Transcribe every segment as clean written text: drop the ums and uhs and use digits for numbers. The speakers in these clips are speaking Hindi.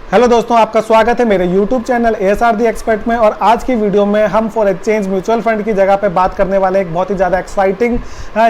हेलो दोस्तों, आपका स्वागत है मेरे YouTube channel ASR the expert में। और आज की वीडियो में हम फॉर एक्सचेंज म्यूचुअल फंड की जगह पे बात करने वाले एक बहुत ही ज़्यादा एक्साइटिंग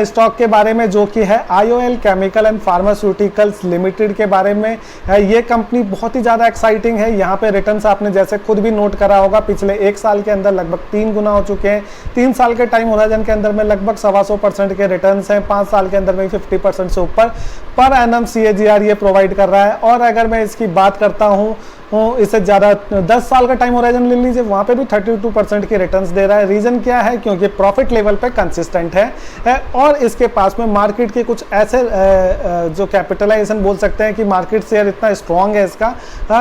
स्टॉक के बारे में, जो कि है IOL chemical and pharmaceuticals limited के बारे में। ये कंपनी बहुत ही ज़्यादा एक्साइटिंग है। यहाँ पे रिटर्न्स आपने जैसे खुद भी नोट करा होगा, पिछले एक साल के अंदर लगभग 3 गुना हो चुके हैं। 3 साल के टाइम होराइजन के अंदर में लगभग 125% के रिटर्न्स हैं। 5 साल के अंदर में 50% से ऊपर पर एनम CAGR ये प्रोवाइड कर रहा है। और अगर मैं इसकी बात करता हूँ इससे ज़्यादा 10 साल का टाइम होराइजन ले लीजिए, वहाँ पे भी 32% के रिटर्न्स दे रहा है। रीज़न क्या है? क्योंकि प्रॉफिट लेवल पे कंसिस्टेंट है और इसके पास में मार्केट के कुछ ऐसे जो कैपिटलाइजेशन बोल सकते हैं कि मार्केट शेयर इतना स्ट्रॉन्ग है इसका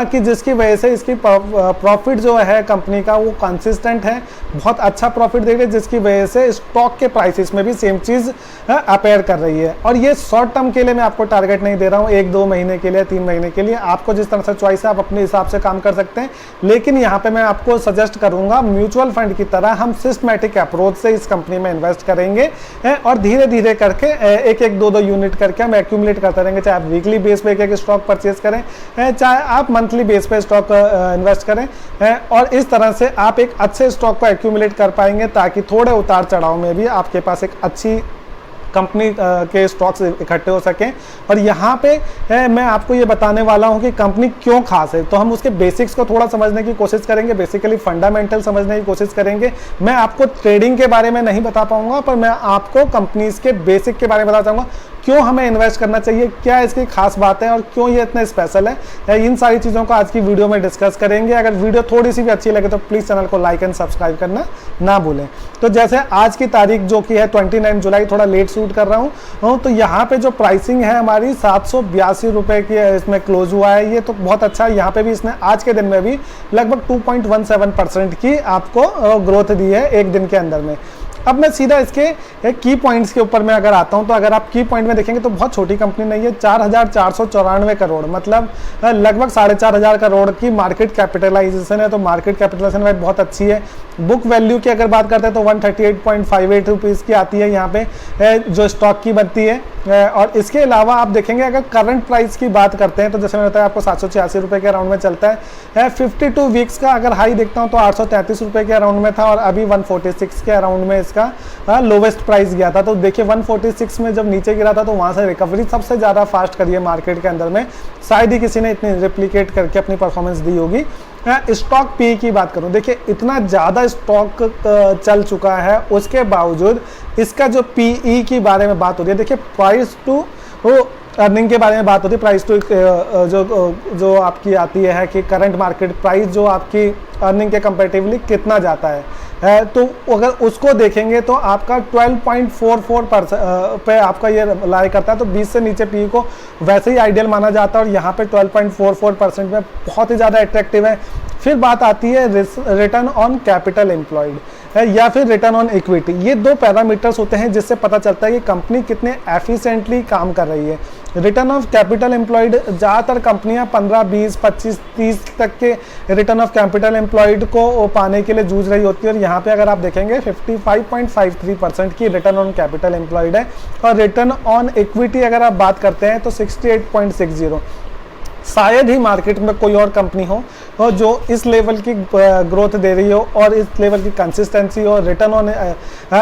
कि जिसकी वजह से इसकी प्रॉफिट जो है कंपनी का वो कंसिस्टेंट है, बहुत अच्छा प्रॉफिट दे रही है, जिसकी वजह से स्टॉक के प्राइसेस में भी सेम चीज़ अपेयर कर रही है। और ये शॉर्ट टर्म के लिए मैं आपको टारगेट नहीं दे रहा हूँ, 1-2 महीने के लिए, 3 महीने के लिए, आपको जिस तरह से चॉइस है आप अपने हिसाब से काम कर सकते हैं। लेकिन यहाँ पे मैं आपको सजेस्ट करूंगा म्यूचुअल फंड की तरह हम सिस्टमैटिक अप्रोच से इस कंपनी में इन्वेस्ट करेंगे और धीरे धीरे करके 1-1, 2-2 यूनिट करके हम एक्यूमुलेट करते रहेंगे। चाहे आप वीकली बेस पे एक स्टॉक परचेज करें, चाहे आप मंथली बेस पे स्टॉक इन्वेस्ट करें, और इस तरह से आप एक अच्छे स्टॉक को एक्यूमुलेट कर पाएंगे, ताकि थोड़े उतार चढ़ाव में भी आपके पास एक अच्छी कंपनी के स्टॉक्स इकट्ठे हो सकें। और यहाँ पे मैं आपको ये बताने वाला हूँ कि कंपनी क्यों खास है। तो हम उसके बेसिक्स को थोड़ा समझने की कोशिश करेंगे, बेसिकली फंडामेंटल समझने की कोशिश करेंगे। मैं आपको ट्रेडिंग के बारे में नहीं बता पाऊंगा, पर मैं आपको कंपनीज के बेसिक के बारे में बता चाहूँगा, क्यों हमें इन्वेस्ट करना चाहिए, क्या इसकी खास बात है और क्यों ये इतना स्पेशल है। इन सारी चीज़ों को आज की वीडियो में डिस्कस करेंगे। अगर वीडियो थोड़ी सी भी अच्छी लगे तो प्लीज़ चैनल को लाइक एंड सब्सक्राइब करना ना भूलें। तो जैसे आज की तारीख जो कि है 29 जुलाई, थोड़ा लेट शूट कर रहा हूँ, तो यहाँ पे जो प्राइसिंग है हमारी 782 रुपये की इसमें क्लोज हुआ है। ये तो बहुत अच्छा है। यहाँ पे भी इसने आज के दिन में भी लगभग 2.17% की आपको ग्रोथ दी है एक दिन के अंदर में। अब मैं सीधा इसके की पॉइंट्स के ऊपर में अगर आता हूं, तो अगर आप की पॉइंट में देखेंगे तो बहुत छोटी कंपनी नहीं है। 4,494 करोड़, मतलब लगभग 4,500 करोड़ की मार्केट कैपिटलाइजेशन है। तो मार्केट कैपिटलाइजेशन बहुत अच्छी है। बुक वैल्यू की अगर बात करते हैं तो 138.58 रुपीज़ की आती है यहाँ पे जो स्टॉक की बनती है। और इसके अलावा आप देखेंगे अगर करंट प्राइस की बात करते हैं तो जैसे मैंने बताया आपको 786 रुपये के अराउंड में चलता है। 52 वीक्स का अगर हाई देखता हूँ तो 833 रुपये के अराउंड में था, और अभी 146 के अराउंड में इसका लोवेस्ट प्राइस गया था। तो देखिए 146 में जब नीचे गिरा था तो वहाँ से रिकवरी सबसे ज़्यादा फास्ट करी है मार्केट के अंदर में। शायद ही किसी ने इतनी रिप्लिकेट करके अपनी परफॉर्मेंस दी होगी। स्टॉक पी की बात करूं, देखिए इतना ज़्यादा स्टॉक चल चुका है, उसके बावजूद इसका जो पीई की बारे में बात होती है, देखिए प्राइस टू अर्निंग के बारे में बात होती है। प्राइस टू जो आपकी आती है कि करंट मार्केट प्राइस जो आपकी अर्निंग के कंपैरेटिवली कितना जाता है, तो अगर उसको देखेंगे तो आपका 12.44% पे आपका ये लाई करता है। तो 20 से नीचे पी को वैसे ही आइडियल माना जाता है, और यहाँ पे 12.44% में बहुत ही ज़्यादा अट्रैक्टिव है। फिर बात आती है रिटर्न ऑन कैपिटल एम्प्लॉयड या फिर रिटर्न ऑन इक्विटी। ये 2 पैरामीटर्स होते हैं जिससे पता चलता है कि कंपनी कितने एफिशिएंटली काम कर रही है। रिटर्न ऑफ कैपिटल एम्प्लॉयड, ज़्यादातर कंपनियां 15, 20, 25, 30 तक के रिटर्न ऑफ कैपिटल एम्प्लॉयड को पाने के लिए जूझ रही होती है। और यहाँ पे अगर आप देखेंगे 55.53% की रिटर्न ऑन कैपिटल एम्प्लॉयड है। और रिटर्न ऑन इक्विटी अगर आप बात करते हैं तो 68.60। शायद ही मार्केट में कोई और कंपनी हो जो इस लेवल की ग्रोथ दे रही हो और इस लेवल की कंसिस्टेंसी और रिटर्न ऑन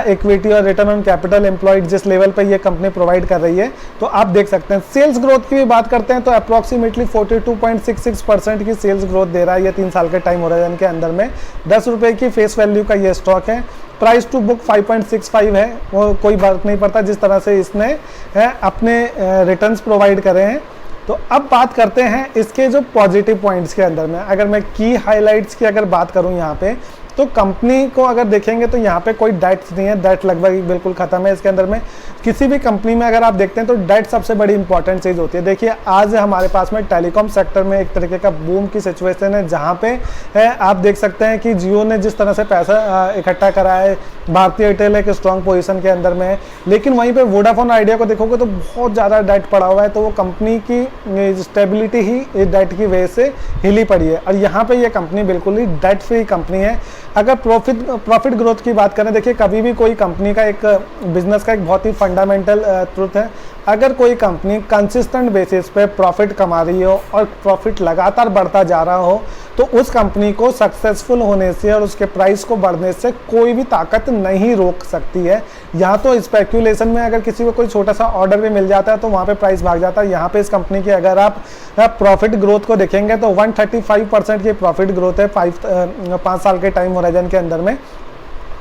इक्विटी और रिटर्न ऑन कैपिटल एम्प्लॉयड जिस लेवल पे ये कंपनी प्रोवाइड कर रही है। तो आप देख सकते हैं सेल्स ग्रोथ की भी बात करते हैं तो अप्रॉक्सीमेटली 42.66% की सेल्स ग्रोथ दे रहा है ये 3 साल के टाइम होराइजन के अंदर में। 10 रुपये की फेस वैल्यू का ये स्टॉक है। प्राइस टू बुक 5.65 है, वो कोई फर्क नहीं पड़ता जिस तरह से इसने अपने रिटर्न्स प्रोवाइड करे हैं। तो अब बात करते हैं इसके जो पॉजिटिव पॉइंट्स के अंदर में। अगर मैं की हाइलाइट्स की अगर बात करूं यहाँ पे, तो कंपनी को अगर देखेंगे तो यहाँ पे कोई डेट्स नहीं है, डेट लगभग बिल्कुल खत्म है इसके अंदर में। किसी भी कंपनी में अगर आप देखते हैं तो डेट सबसे बड़ी इंपॉर्टेंट चीज़ होती है। देखिए आज हमारे पास में टेलीकॉम सेक्टर में एक तरीके का बूम की सिचुएशन है, जहाँ पे आप देख सकते हैं कि जियो ने जिस तरह से पैसा इकट्ठा करा है, भारतीय एयरटेल एक स्ट्रॉन्ग पोजीशन के अंदर में है, लेकिन वहीं पे वोडाफोन आइडिया को देखोगे तो बहुत ज़्यादा डेट पड़ा हुआ है, तो वो कंपनी की स्टेबिलिटी ही डेट की वजह से हिली पड़ी है। और यहाँ पे ये कंपनी बिल्कुल ही डेट फ्री कंपनी है। अगर प्रॉफिट ग्रोथ की बात करें, देखिए कभी भी कोई कंपनी का एक बिजनेस का एक बहुत ही फंडामेंटल ट्रुथ है, अगर कोई कंपनी कंसिस्टेंट बेसिस पे प्रॉफिट कमा रही हो और प्रॉफिट लगातार बढ़ता जा रहा हो, तो उस कंपनी को सक्सेसफुल होने से और उसके प्राइस को बढ़ने से कोई भी ताकत नहीं रोक सकती है। यहाँ तो स्पेक्यूलेशन में अगर किसी को कोई छोटा सा ऑर्डर भी मिल जाता है तो वहाँ पे प्राइस भाग जाता है। यहाँ पे इस कंपनी की अगर आप प्रॉफिट ग्रोथ को देखेंगे तो 135% की प्रॉफिट ग्रोथ है 5 साल के टाइम होराइजन के अंदर में।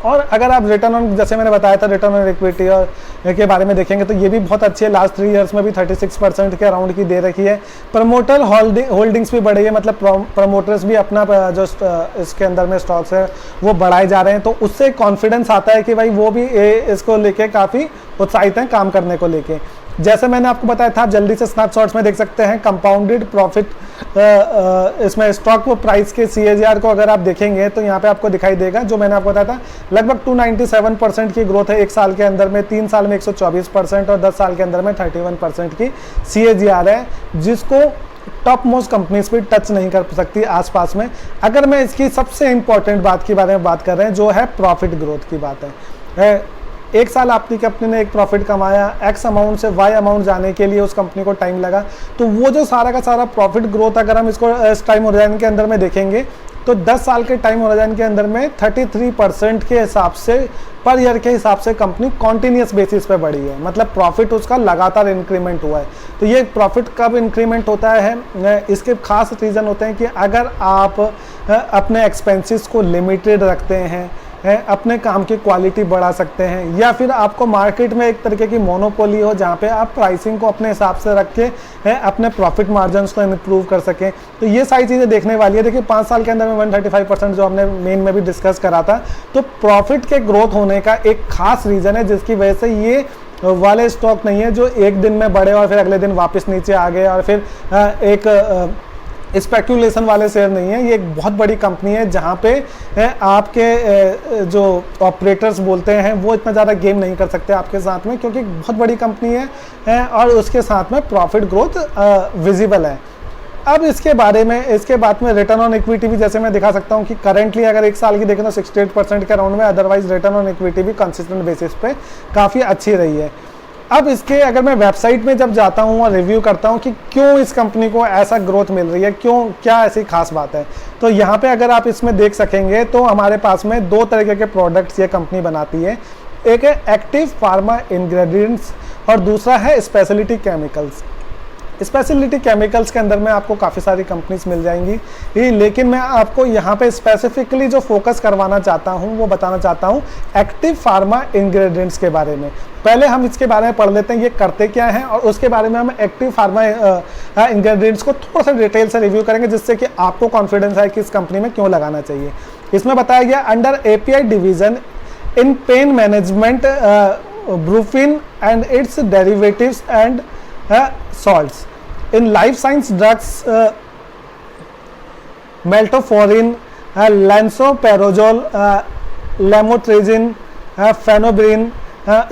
और अगर आप रिटर्न ऑन, जैसे मैंने बताया था, रिटर्न ऑन इक्विटी और के बारे में देखेंगे तो ये भी बहुत अच्छी है। लास्ट 3 इयर्स में भी 36% के अराउंड की दे रखी है। प्रमोटर होल्डिंग्स भी बढ़ी है, मतलब प्रमोटर्स भी अपना जो इसके अंदर में स्टॉक्स है वो बढ़ाए जा रहे हैं, तो उससे कॉन्फिडेंस आता है कि भाई वो भी इसको लेके काफ़ी उत्साहित हैं काम करने को लेके। जैसे मैंने आपको बताया था, आप जल्दी से स्नैपशॉट्स में देख सकते हैं कंपाउंडेड प्रॉफिट, इसमें स्टॉक प्राइस के CAGR को अगर आप देखेंगे तो यहाँ पे आपको दिखाई देगा, जो मैंने आपको बताया था लगभग 297% की ग्रोथ है 1 साल के अंदर में, 3 साल में 124% और 10 साल के अंदर में 31% की CAGR है, जिसको टॉप मोस्ट कंपनीज भी टच नहीं कर सकती आसपास में। अगर मैं इसकी सबसे इंपॉर्टेंट बात के बारे में बात कर रहे हैं, जो है प्रॉफिट ग्रोथ की बात है। 1 साल आपकी कंपनी ने एक प्रॉफिट कमाया, X अमाउंट से Y अमाउंट जाने के लिए उस कंपनी को टाइम लगा, तो वो जो सारा का सारा प्रॉफिट ग्रोथ अगर हम इसको इस टाइम होराइजन के अंदर में देखेंगे तो 10 साल के टाइम होराइजन के अंदर में 33% के हिसाब से पर ईयर के हिसाब से कंपनी कॉन्टिन्यूस बेसिस पे बढ़ी है, मतलब प्रॉफिट उसका लगातार इंक्रीमेंट हुआ है। तो ये प्रॉफिट कब इंक्रीमेंट होता है, इसके खास रीज़न होते हैं कि अगर आप अपने एक्सपेंसेस को लिमिटेड रखते हैं, अपने काम की क्वालिटी बढ़ा सकते हैं, या फिर आपको मार्केट में एक तरीके की मोनोपोली हो जहाँ पे आप प्राइसिंग को अपने हिसाब से रख के अपने प्रॉफिट मार्जिन्स को इम्प्रूव कर सकें। तो ये सारी चीज़ें देखने वाली है। देखिए 5 साल के अंदर में 135% जो हमने मेन में भी डिस्कस करा था, तो प्रॉफिट के ग्रोथ होने का एक खास रीज़न है, जिसकी वजह से ये वाले स्टॉक नहीं है जो एक दिन में बढ़े और फिर अगले दिन वापस नीचे आ गए, और फिर एक स्पेक्यूलेशन वाले शेयर नहीं है। ये एक बहुत बड़ी कंपनी है जहाँ पे आपके जो ऑपरेटर्स बोलते हैं वो इतना ज़्यादा गेम नहीं कर सकते आपके साथ में, क्योंकि बहुत बड़ी कंपनी है और उसके साथ में प्रॉफिट ग्रोथ विजिबल है। अब इसके बाद में रिटर्न ऑन इक्विटी भी जैसे मैं दिखा सकता हूँ कि करेंटली अगर 1 साल की देखें तो 68% के अराउंड में, अदरवाइज रिटर्न ऑन इक्विटी भी कंसिस्टेंट बेसिस पे काफ़ी अच्छी रही है। अब इसके अगर मैं वेबसाइट में जब जाता हूँ और रिव्यू करता हूँ कि क्यों इस कंपनी को ऐसा ग्रोथ मिल रही है, क्यों, क्या ऐसी खास बात है, तो यहाँ पे अगर आप इसमें देख सकेंगे तो हमारे पास में 2 तरीके के प्रोडक्ट्स ये कंपनी बनाती है। एक है एक्टिव फार्मा इंग्रेडिएंट्स और दूसरा है स्पेशलिटी केमिकल्स। स्पेशलिटी केमिकल्स के अंदर में आपको काफ़ी सारी कंपनीज मिल जाएंगी, लेकिन मैं आपको यहाँ पे स्पेसिफिकली जो फोकस करवाना चाहता हूँ वो बताना चाहता हूँ एक्टिव फार्मा इंग्रेडिएंट्स के बारे में। पहले हम इसके बारे में पढ़ लेते हैं ये करते क्या हैं, और उसके बारे में हम एक्टिव फार्मा इंग्रेडिएंट्स को थोड़ा सा डिटेल से रिव्यू करेंगे, जिससे कि आपको कॉन्फिडेंस है कि इस कंपनी में क्यों लगाना चाहिए। इसमें बताया गया under API division in pain management Brufen and it's derivatives and salts in life science drugs, meltoforin, lansoprazole, lamotrigine, phenobrin,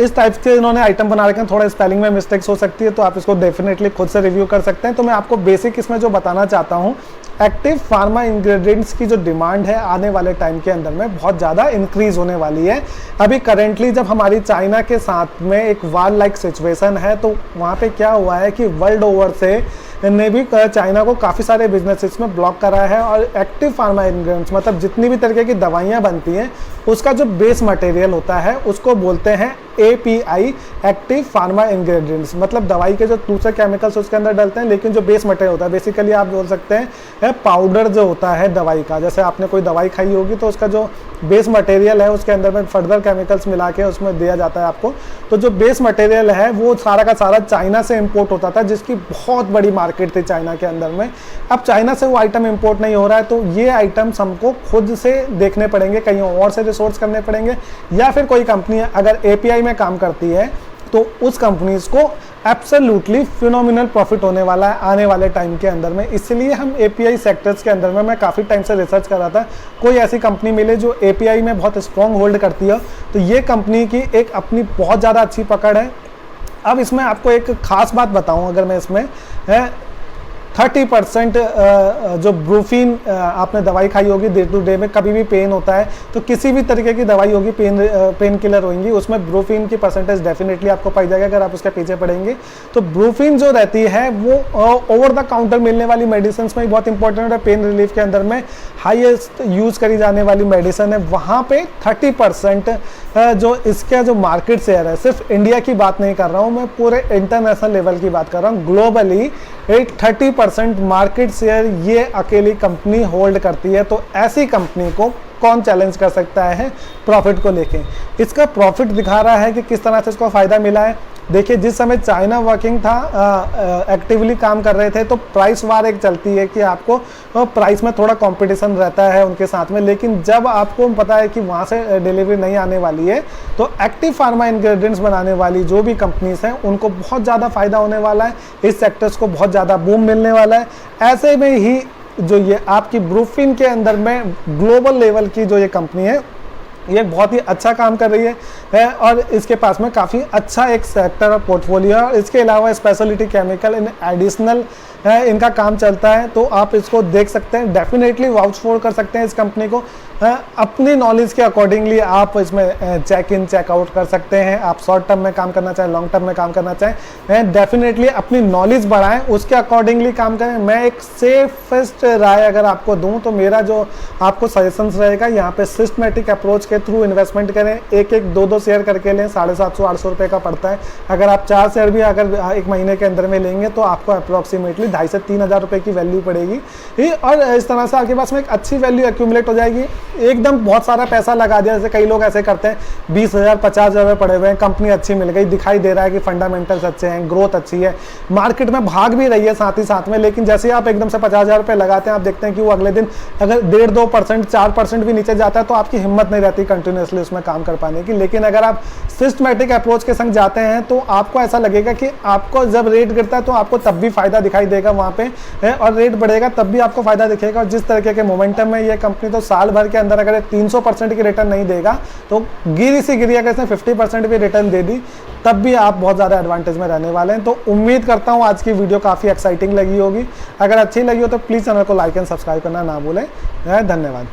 इस टाइप के इन्होंने आइटम बना रखे हैं। थोड़ा स्पेलिंग में मिस्टेक्स हो सकती है तो आप इसको डेफिनेटली खुद से रिव्यू कर सकते हैं। तो मैं आपको बेसिक इसमें जो बताना चाहता हूँ, एक्टिव फार्मा इंग्रेडिएंट्स की जो डिमांड है आने वाले टाइम के अंदर में बहुत ज़्यादा इंक्रीज होने वाली है। अभी करेंटली जब हमारी चाइना के साथ में एक वार लाइक सिचुएशन है, तो वहाँ पे क्या हुआ है कि वर्ल्ड ओवर से ने भी चाइना को काफ़ी सारे बिजनेसेस में ब्लॉक करा है, और एक्टिव फार्मा इंग्रेडिएंट्स मतलब जितनी भी तरीके की दवाइयाँ बनती हैं उसका जो बेस मटेरियल होता है उसको बोलते हैं API, एक्टिव फार्मा इंग्रेडिएंट्स। मतलब दवाई के जो दूसरे केमिकल्स उसके अंदर डलते हैं, लेकिन जो बेस मटेरियल होता है, बेसिकली आप बोल सकते हैं पाउडर जो होता है दवाई का। जैसे आपने कोई दवाई खाई होगी तो उसका जो बेस मटेरियल है उसके अंदर में फर्दर केमिकल्स मिला के उसमें दिया जाता है आपको। तो जो बेस मटेरियल है वो सारा का सारा चाइना से इम्पोर्ट होता था, जिसकी बहुत बड़ी मार्केट थी चाइना के अंदर में। अब चाइना से वो आइटम इम्पोर्ट नहीं हो रहा है, तो ये आइटम्स हमको खुद से देखने पड़ेंगे, कहीं और से रिसोर्स करने पड़ेंगे, या फिर कोई कंपनी अगर API में काम करती है तो उस कंपनीज को एब्सोल्युटली फिनोमिनल प्रॉफिट होने वाला है आने वाले टाइम के अंदर में। इसलिए हम एपीआई सेक्टर्स के अंदर में, मैं काफ़ी टाइम से रिसर्च कर रहा था, कोई ऐसी कंपनी मिले जो एपीआई में बहुत स्ट्रॉन्ग होल्ड करती है, तो ये कंपनी की एक अपनी बहुत ज़्यादा अच्छी पकड़ है। अब इसमें आपको एक खास बात बताऊं, अगर मैं इसमें 30% जो ब्रूफिन आपने दवाई खाई होगी डे टू डे में, कभी भी पेन होता है तो किसी भी तरीके की दवाई होगी, पेन किलर होंगी, उसमें ब्रूफिन की परसेंटेज डेफिनेटली आपको पाई जाएगा अगर आप उसके पीछे पड़ेंगे। तो ब्रूफिन जो रहती है वो ओवर द काउंटर मिलने वाली मेडिसिन में बहुत इंपॉर्टेंट है। पेन रिलीफ के अंदर में हाईएस्ट यूज करी जाने वाली मेडिसिन है, वहाँ पे 30% जो इसका जो मार्केट शेयर है, सिर्फ इंडिया की बात नहीं कर रहा हूँ मैं, पूरे इंटरनेशनल लेवल की बात कर रहा हूँ, ग्लोबली 30% मार्केट शेयर ये अकेली कंपनी होल्ड करती है। तो ऐसी कंपनी को कौन चैलेंज कर सकता है प्रॉफिट को लेके? इसका प्रॉफिट दिखा रहा है कि किस तरह से इसको फायदा मिला है। देखिए, जिस समय चाइना वर्किंग था, एक्टिवली काम कर रहे थे, तो प्राइस वार एक चलती है कि आपको प्राइस में थोड़ा कंपटीशन रहता है उनके साथ में, लेकिन जब आपको पता है कि वहाँ से डिलीवरी नहीं आने वाली है, तो एक्टिव फार्मा इंग्रेडिएंट्स बनाने वाली जो भी कंपनीज हैं उनको बहुत ज़्यादा फायदा होने वाला है, इस सेक्टर्स को बहुत ज़्यादा बूम मिलने वाला है। ऐसे में ही जो ये आपकी ब्रूफिन के अंदर में ग्लोबल लेवल की जो ये कंपनी है, ये बहुत ही अच्छा काम कर रही है और इसके पास में काफ़ी अच्छा एक सेक्टर और पोर्टफोलियो है। और इसके अलावा स्पेशलिटी केमिकल इन एडिशनल इनका काम चलता है, तो आप इसको देख सकते हैं, डेफिनेटली वाउच फॉर कर सकते हैं इस कंपनी को। अपनी नॉलेज के अकॉर्डिंगली आप इसमें चेक इन चेक आउट कर सकते हैं। आप शॉर्ट टर्म में काम करना चाहें, लॉन्ग टर्म में काम करना चाहें, डेफिनेटली अपनी नॉलेज बढ़ाएं, उसके अकॉर्डिंगली काम करें। मैं एक सेफेस्ट राय अगर आपको दूं तो मेरा जो आपको सजेशंस रहेगा, यहाँ पे सिस्टमेटिक अप्रोच के थ्रू इन्वेस्टमेंट करें। एक एक दो शेयर करके लें, 750-800 रुपये का पड़ता है। अगर आप 4 शेयर भी अगर एक महीने के अंदर में लेंगे तो आपको अप्रोक्सीमेटली 2,500 से 3,000 रुपये की वैल्यू पड़ेगी और इस तरह से आपके पास में एक अच्छी वैल्यू एक्यूमुलेट हो जाएगी। एकदम बहुत सारा पैसा लगा दिया, जैसे कई लोग ऐसे करते हैं, 20,000 50,000 रुपये पड़े हुए हैं, कंपनी अच्छी मिल गई, दिखाई दे रहा है कि फंडामेंटल्स अच्छे हैं, ग्रोथ अच्छी है, मार्केट में भाग भी रही है साथ ही साथ में, लेकिन जैसे ही आप एकदम से 50,000 रुपये लगाते हैं, आप देखते हैं कि वो अगले दिन अगर 1.5-2% 4% भी नीचे जाता है तो आपकी हिम्मत नहीं रहती कंटिन्यूसली उसमें काम कर पाने की। लेकिन अगर आप सिस्टमेटिक अप्रोच के संग जाते हैं तो आपको ऐसा लगेगा कि आपको जब रेट गिरता है तो आपको तब भी फायदा दिखाई देगा वहाँ पे है, और रेट बढ़ेगा तब भी आपको फायदा दिखेगा। और जिस तरीके के मोमेंटम में ये कंपनी, तो साल भर के अंदर अगर 300% की रिटर्न नहीं देगा तो गिरी सी गिरी अगर इसने 50% भी रिटर्न दे दी तब भी आप बहुत ज़्यादा एडवांटेज में रहने वाले हैं। तो उम्मीद करता हूँ आज की वीडियो काफ़ी एक्साइटिंग लगी होगी। अगर अच्छी लगी हो तो प्लीज़ चैनल को लाइक एंड सब्सक्राइब करना ना भूलें। धन्यवाद।